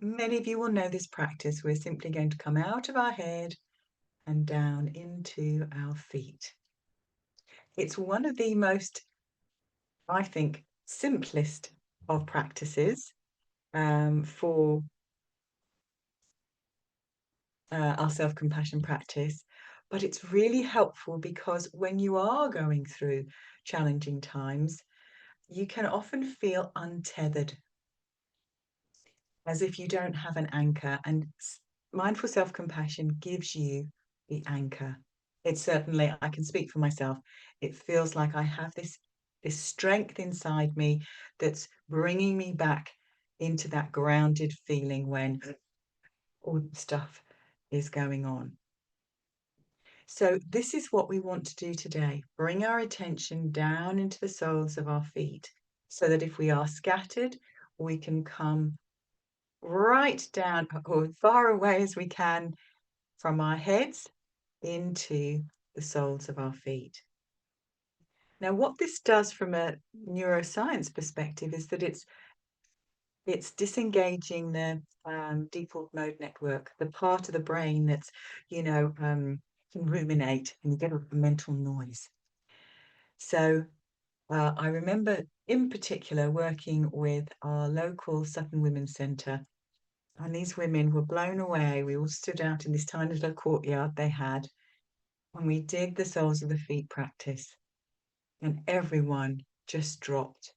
Many of you will know this practice. We're simply going to come out of our head and down into our feet. It's one of the most, I think, simplest of practices for our self-compassion practice, but it's really helpful because when you are going through challenging times, you can often feel untethered, as if you don't have an anchor, and mindful self-compassion gives you the anchor. It's certainly, I can speak for myself, it feels like I have this strength inside me that's bringing me back into that grounded feeling when all the stuff is going on. So this is what we want to do today. Bring our attention down into the soles of our feet so that if we are scattered, we can come right down or far away as we can from our heads into the soles of our feet. Now, what this does from a neuroscience perspective is that it's disengaging the default mode network, the part of the brain that's, can ruminate and you get a mental noise. So I remember in particular working with our local Sutton Women's Centre, and these women were blown away. We all stood out in this tiny little courtyard they had, and we did the soles of the feet practice, and everyone just dropped.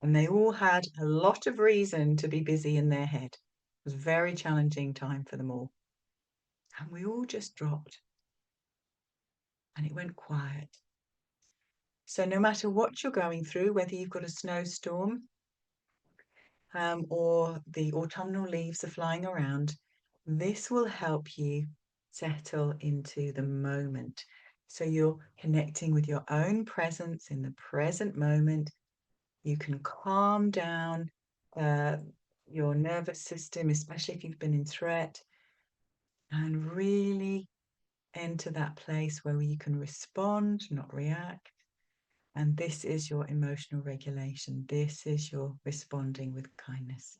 And they all had a lot of reason to be busy in their head. It was a very challenging time for them all. And we all just dropped, and it went quiet. So no matter what you're going through, whether you've got a snowstorm, or the autumnal leaves are flying around, this will help you settle into the moment. So you're connecting with your own presence in the present moment. You can calm down your nervous system, especially if you've been in threat, and really enter that place where you can respond, not react. And this is your emotional regulation. This is your responding with kindness.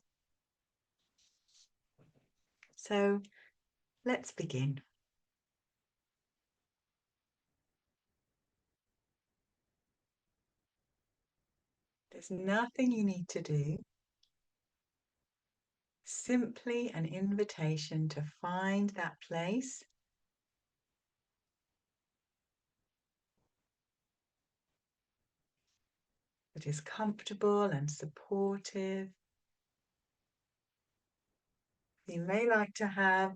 So let's begin. There's nothing you need to do. Simply an invitation to find that place that is comfortable and supportive. You may like to have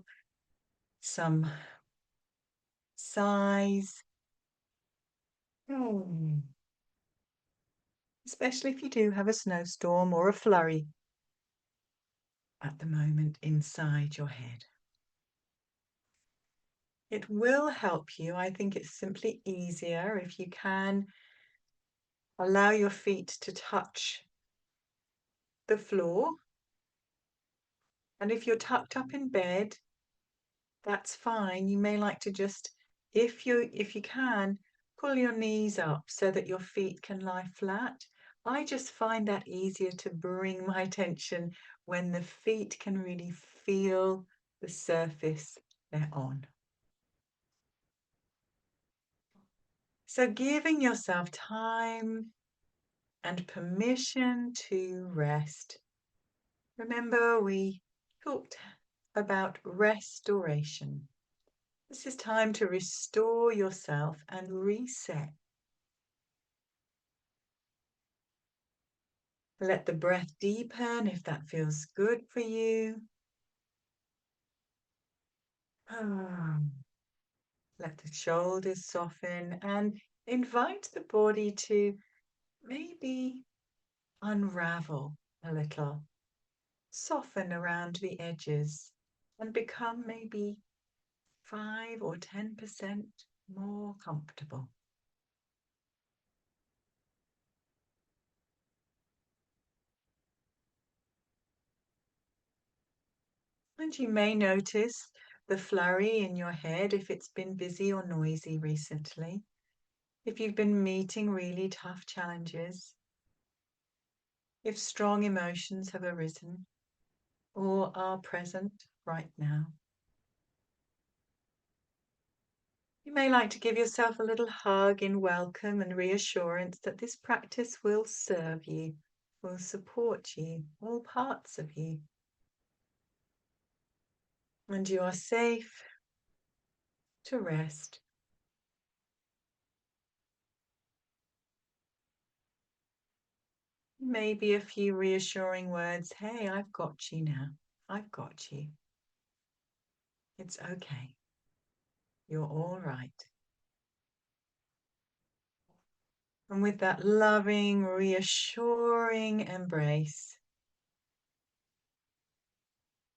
some sighs, especially if you do have a snowstorm or a flurry at the moment inside your head. It will help you. I think it's simply easier if you can allow your feet to touch the floor. And if you're tucked up in bed, that's fine. You may like to just, if you can, pull your knees up so that your feet can lie flat. I just find that easier to bring my attention when the feet can really feel the surface they're on. So giving yourself time and permission to rest. Remember, we talked about restoration. This is time to restore yourself and reset. Let the breath deepen if that feels good for you. Let the shoulders soften and invite the body to maybe unravel a little, soften around the edges and become maybe 5 or 10% more comfortable. And you may notice the flurry in your head if it's been busy or noisy recently, if you've been meeting really tough challenges, if strong emotions have arisen. or are present right now. You may like to give yourself a little hug in welcome and reassurance that this practice will serve you, will support you, all parts of you. And you are safe to rest. Maybe a few reassuring words. Hey, I've got you now. I've got you. It's okay. You're all right. And with that loving, reassuring embrace,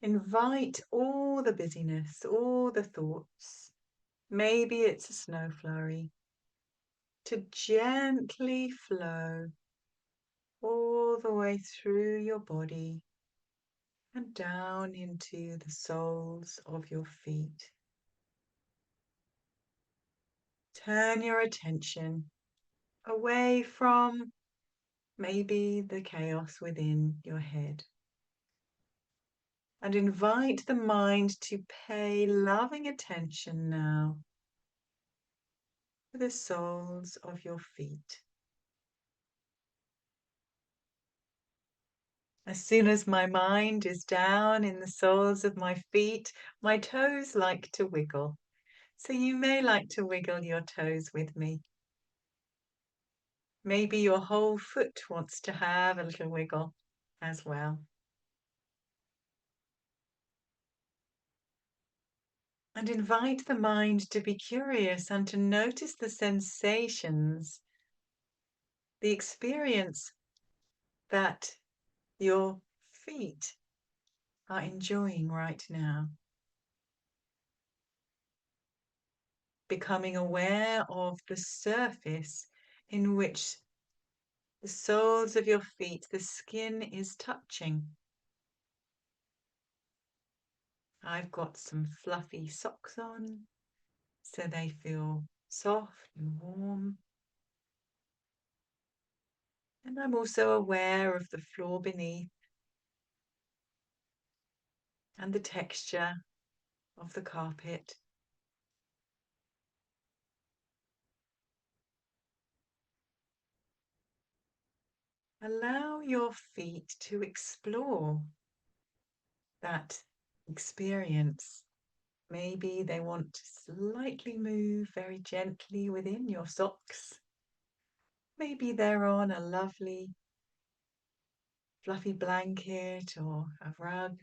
invite all the busyness, all the thoughts. Maybe it's a snow flurry, to gently flow all the way through your body and down into the soles of your feet. Turn your attention away from maybe the chaos within your head and invite the mind to pay loving attention now to the soles of your feet. As soon as my mind is down in the soles of my feet, my toes like to wiggle. So you may like to wiggle your toes with me. Maybe your whole foot wants to have a little wiggle as well. And invite the mind to be curious and to notice the sensations, the experience that your feet are enjoying right now. Becoming aware of the surface in which the soles of your feet, the skin is touching. I've got some fluffy socks on, so they feel soft and warm. And I'm also aware of the floor beneath and the texture of the carpet. Allow your feet to explore that experience. Maybe they want to slightly move very gently within your socks. Maybe they're on a lovely fluffy blanket or a rug.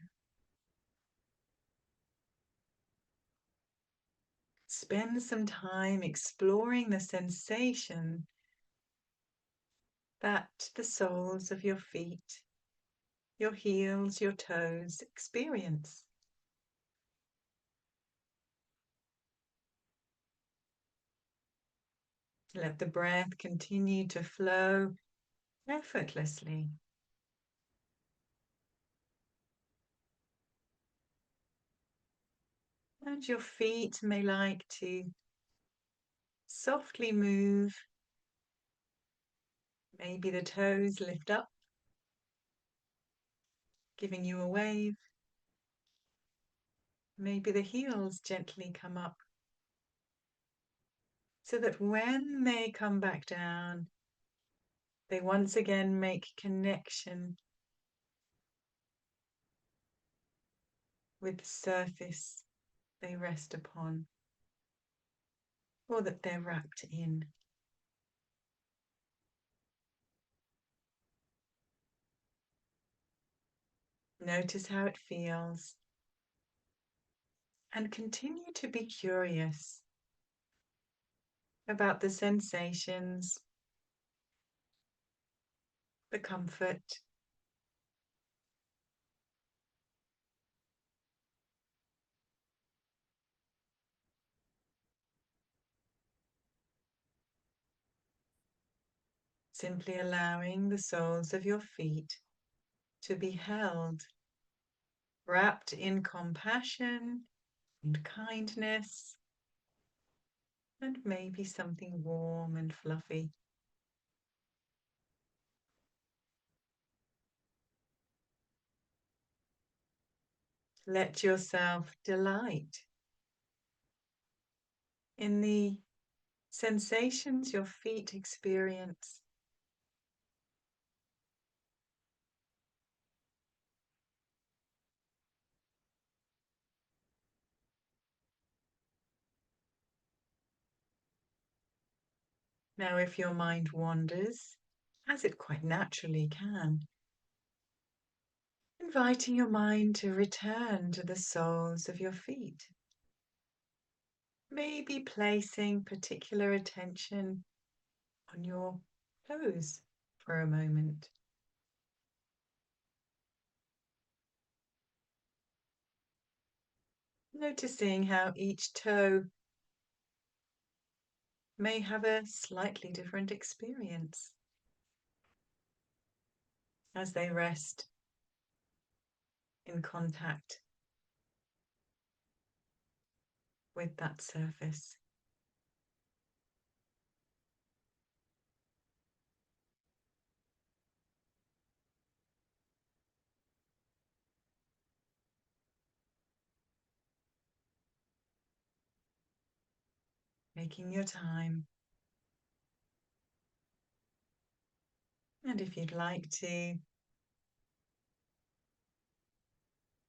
Spend some time exploring the sensation that the soles of your feet, your heels, your toes experience. Let the breath continue to flow effortlessly. And your feet may like to softly move. Maybe the toes lift up, giving you a wave. Maybe the heels gently come up, so that when they come back down, they once again make connection with the surface they rest upon, or that they're wrapped in. Notice how it feels, and continue to be curious about the sensations, the comfort. Simply allowing the soles of your feet to be held, wrapped in compassion and kindness, and maybe something warm and fluffy. Let yourself delight in the sensations your feet experience. Now, if your mind wanders, as it quite naturally can, inviting your mind to return to the soles of your feet. Maybe placing particular attention on your toes for a moment. Noticing how each toe may have a slightly different experience as they rest in contact with that surface. Making your time. And if you'd like to,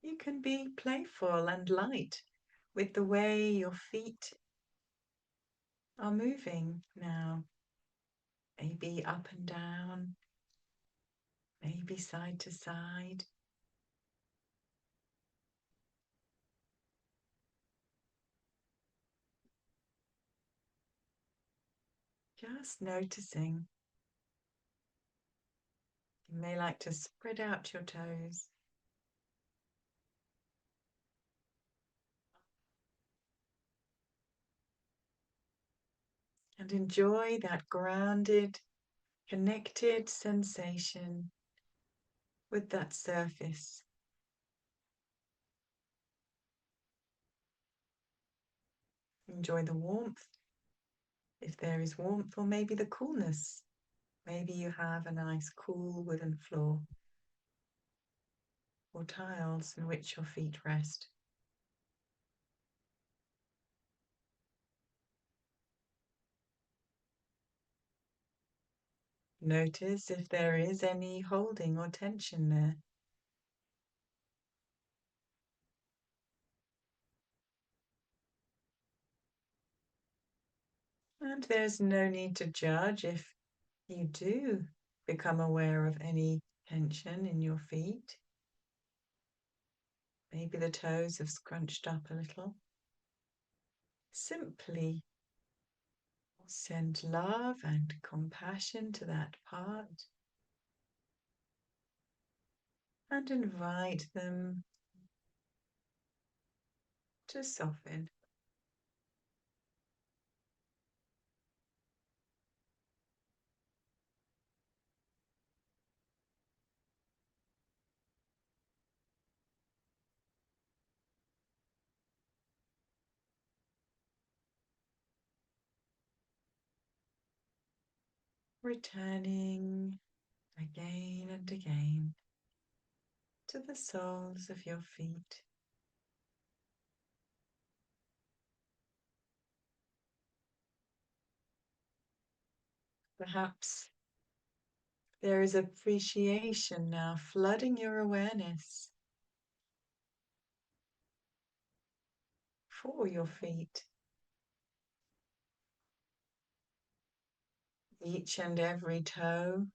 you can be playful and light with the way your feet are moving now. Maybe up and down, maybe side to side. Just noticing. You may like to spread out your toes. And enjoy that grounded, connected sensation with that surface. Enjoy the warmth, if there is warmth, or maybe the coolness. Maybe you have a nice cool wooden floor or tiles in which your feet rest. Notice if there is any holding or tension there. And there's no need to judge if you do become aware of any tension in your feet. Maybe the toes have scrunched up a little. Simply send love and compassion to that part and invite them to soften. Returning again and again to the soles of your feet. Perhaps there is appreciation now flooding your awareness for your feet. Each and every toe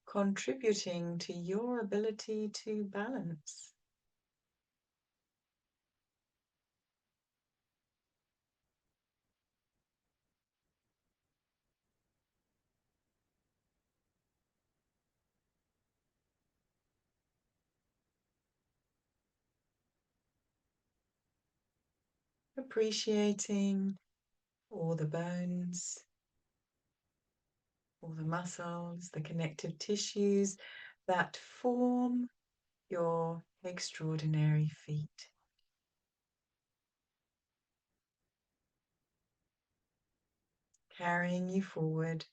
contributing to your ability to balance. Appreciating all the bones, all the muscles, the connective tissues that form your extraordinary feet. Carrying you forward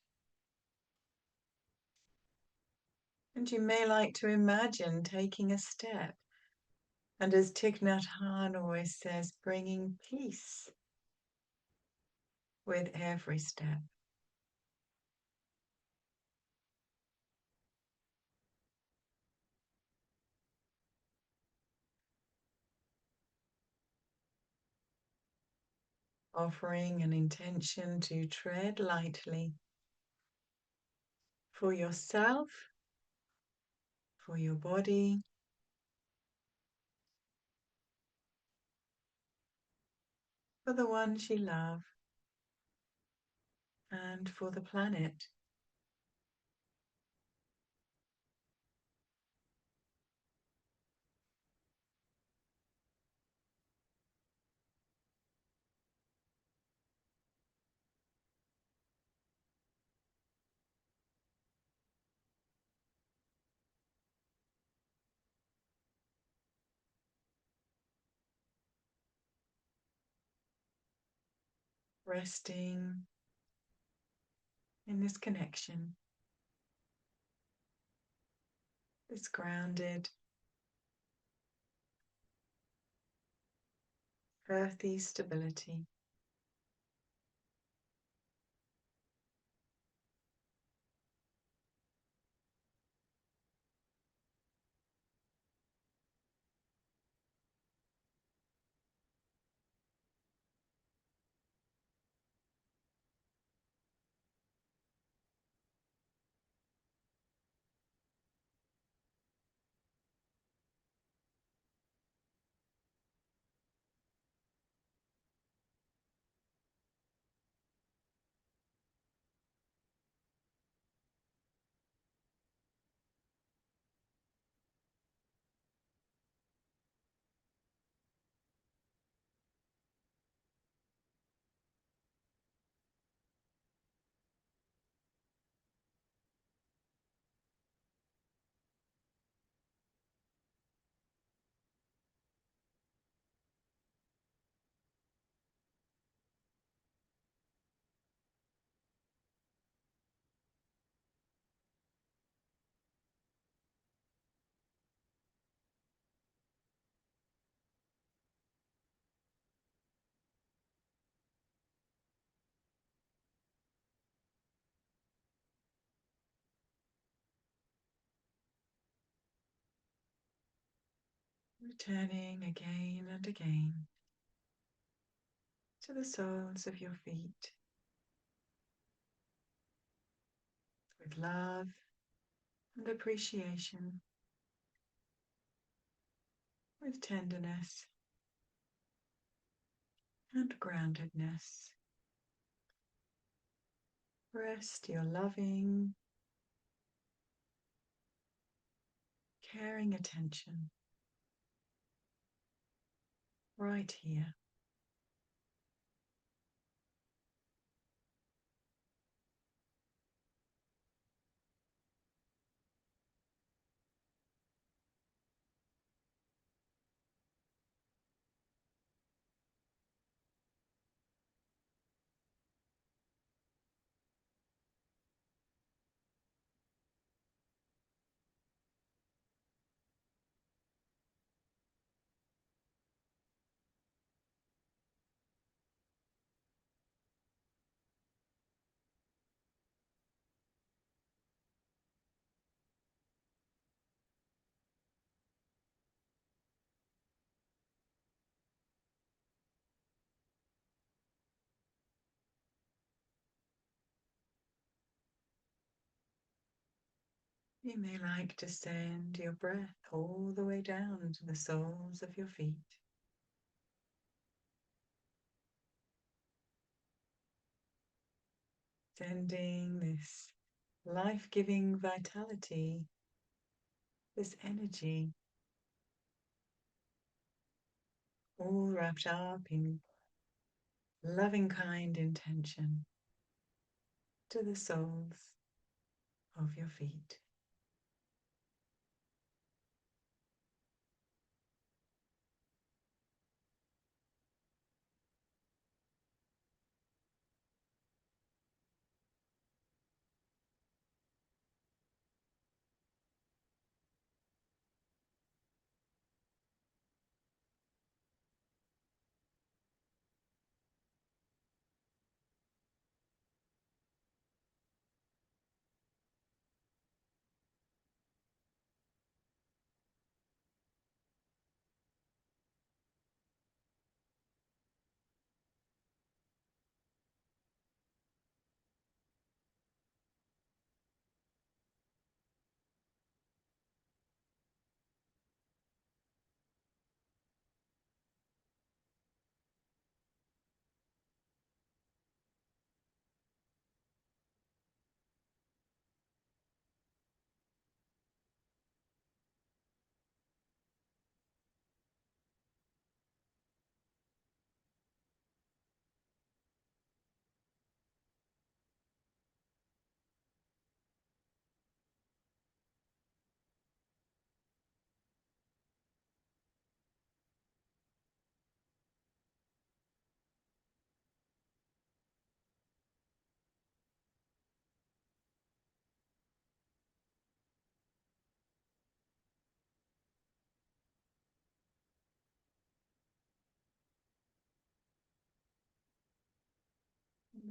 And you may like to imagine taking a step. And as Thich Nhat Hanh always says, bringing peace with every step. Offering an intention to tread lightly for yourself, for your body, for the ones you love, and for the planet. Resting in this connection, this grounded, earthy stability. Returning again and again to the soles of your feet with love and appreciation, with tenderness and groundedness. Rest your loving, caring attention right here. You may like to send your breath all the way down to the soles of your feet. Sending this life-giving vitality, this energy, all wrapped up in loving, kind intention to the soles of your feet.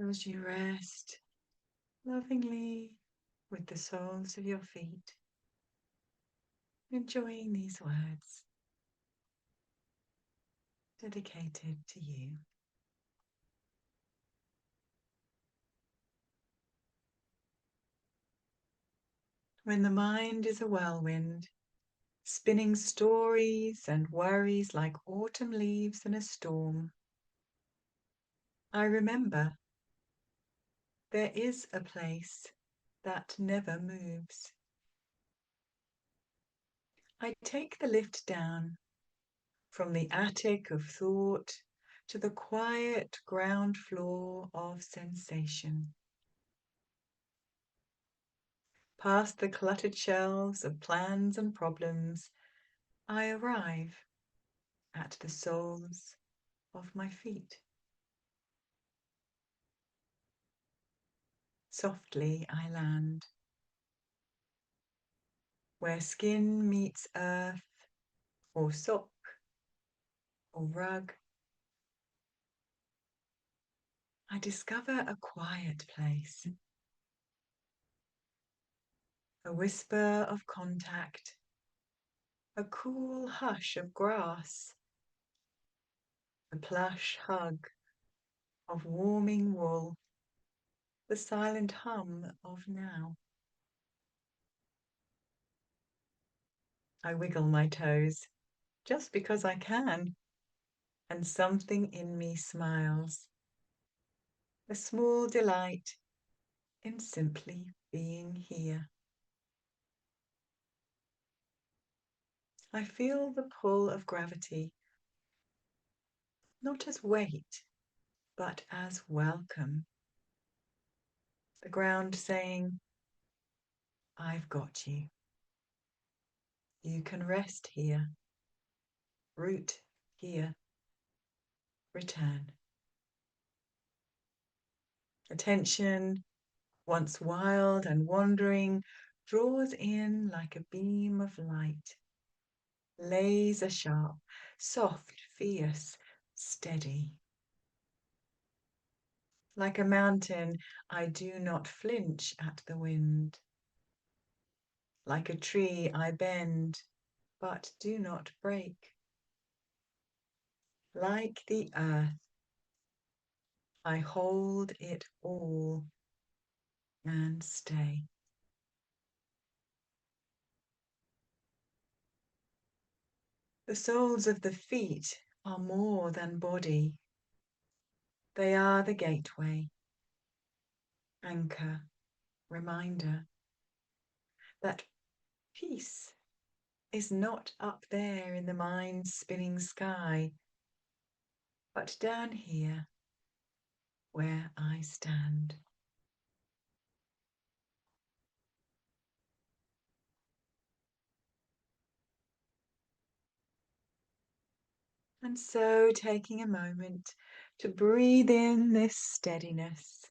As you rest lovingly with the soles of your feet, enjoying these words dedicated to you. When the mind is a whirlwind, spinning stories and worries like autumn leaves in a storm, I remember there is a place that never moves. I take the lift down from the attic of thought to the quiet ground floor of sensation. Past the cluttered shelves of plans and problems, I arrive at the soles of my feet. Softly I land, where skin meets earth, or sock, or rug. I discover a quiet place, a whisper of contact, a cool hush of grass, a plush hug of warming wool, the silent hum of now. I wiggle my toes, just because I can, and something in me smiles. A small delight in simply being here. I feel the pull of gravity, not as weight, but as welcome. The ground saying, I've got you. You can rest here, root here, return. Attention, once wild and wandering, draws in like a beam of light. Laser sharp, soft, fierce, steady. Like a mountain, I do not flinch at the wind. Like a tree, I bend, but do not break. Like the earth, I hold it all and stay. The soles of the feet are more than body. They are the gateway, anchor, reminder that peace is not up there in the mind's spinning sky, but down here where I stand. And so taking a moment to breathe in this steadiness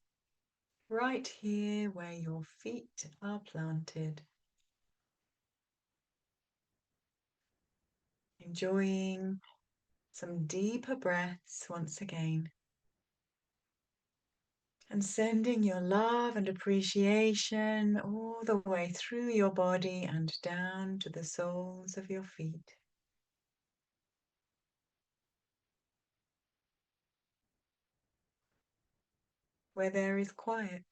right here where your feet are planted. Enjoying some deeper breaths once again. And sending your love and appreciation all the way through your body and down to the soles of your feet. Where there is quiet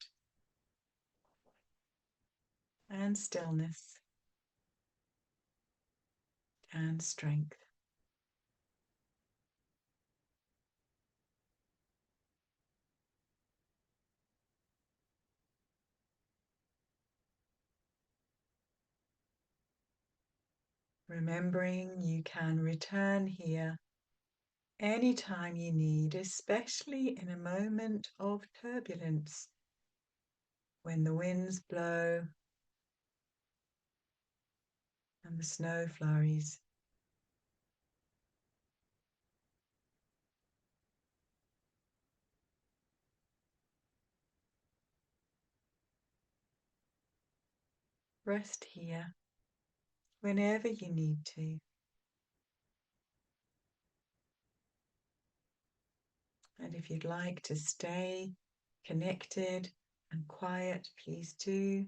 and stillness and strength. Remembering you can return here anytime you need, especially in a moment of turbulence, when the winds blow and the snow flurries. Rest here whenever you need to. And if you'd like to stay connected and quiet, please do.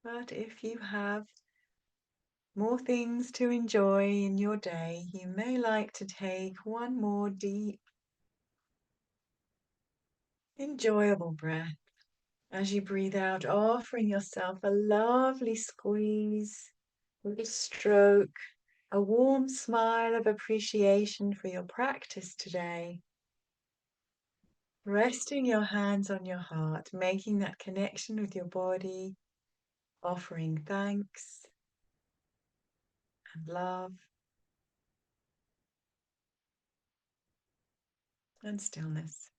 But if you have more things to enjoy in your day, you may like to take one more deep, enjoyable breath as you breathe out, offering yourself a lovely squeeze, a little stroke, a warm smile of appreciation for your practice today. Resting your hands on your heart, making that connection with your body, offering thanks and love and stillness.